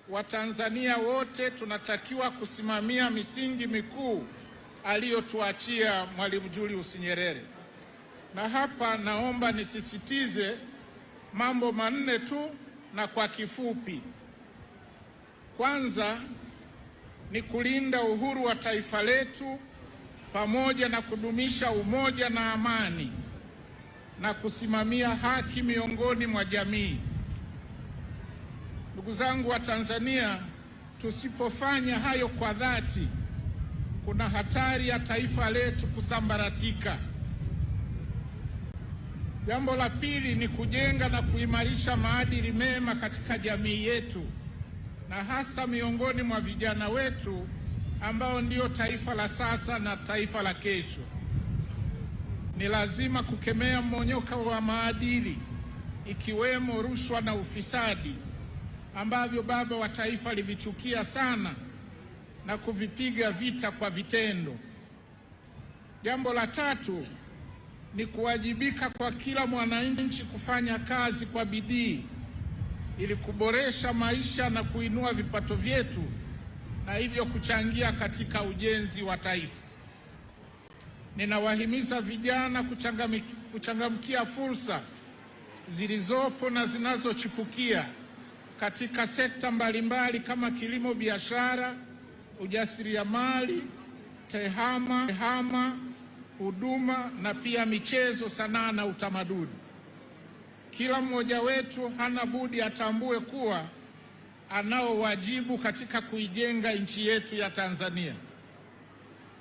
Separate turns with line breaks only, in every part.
Watanzania wote tunatakiwa kusimamia misingi mikuu aliyotuachia Mwalimu Julius Nyerere. Na hapa naomba nisisitize mambo manne tu na kwa kifupi. Kwanza ni kulinda uhuru wa taifa letu pamoja na kudumisha umoja na amani na kusimamia haki miongoni mwa jamii. Ndugu zangu wa Tanzania, tusipofanya hayo kwa dhati, kuna hatari ya taifa letu kusambaratika. Jambo la pili ni kujenga na kuimarisha maadili mema katika jamii yetu na hasa miongoni mwa vijana wetu ambao ndio taifa la sasa na taifa la kesho. Ni lazima kukemea mmonyoko wa maadili ikiwemo rushwa na ufisadi ambavyo baba wa taifa alivichukia sana na kuvipiga vita kwa vitendo. Jambo la tatu ni kuwajibika kwa kila mwananchi kufanya kazi kwa bidii ili kuboresha maisha na kuinua vipato vyetu na hivyo kuchangia katika ujenzi wa taifa. Ninawahimiza vijana kuchangamkia fursa zilizopo na zinazochipukia katika sekta mbalimbali kama kilimo, biashara, ujasiriamali, tehama, huduma na pia michezo, sanaa na utamaduni. Kila mmoja wetu hana budi atambue kuwa anao wajibu katika kuijenga nchi yetu ya Tanzania.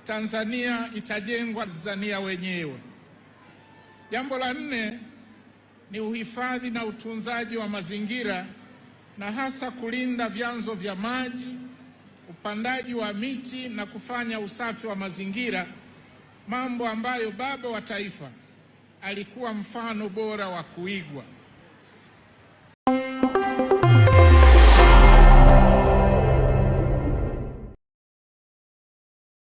Tanzania itajengwa Tanzania wenyewe. Jambo la nne ni uhifadhi na utunzaji wa mazingira na hasa kulinda vyanzo vya maji, upandaji wa miti na kufanya usafi wa mazingira, mambo ambayo baba wa taifa alikuwa mfano bora wa kuigwa.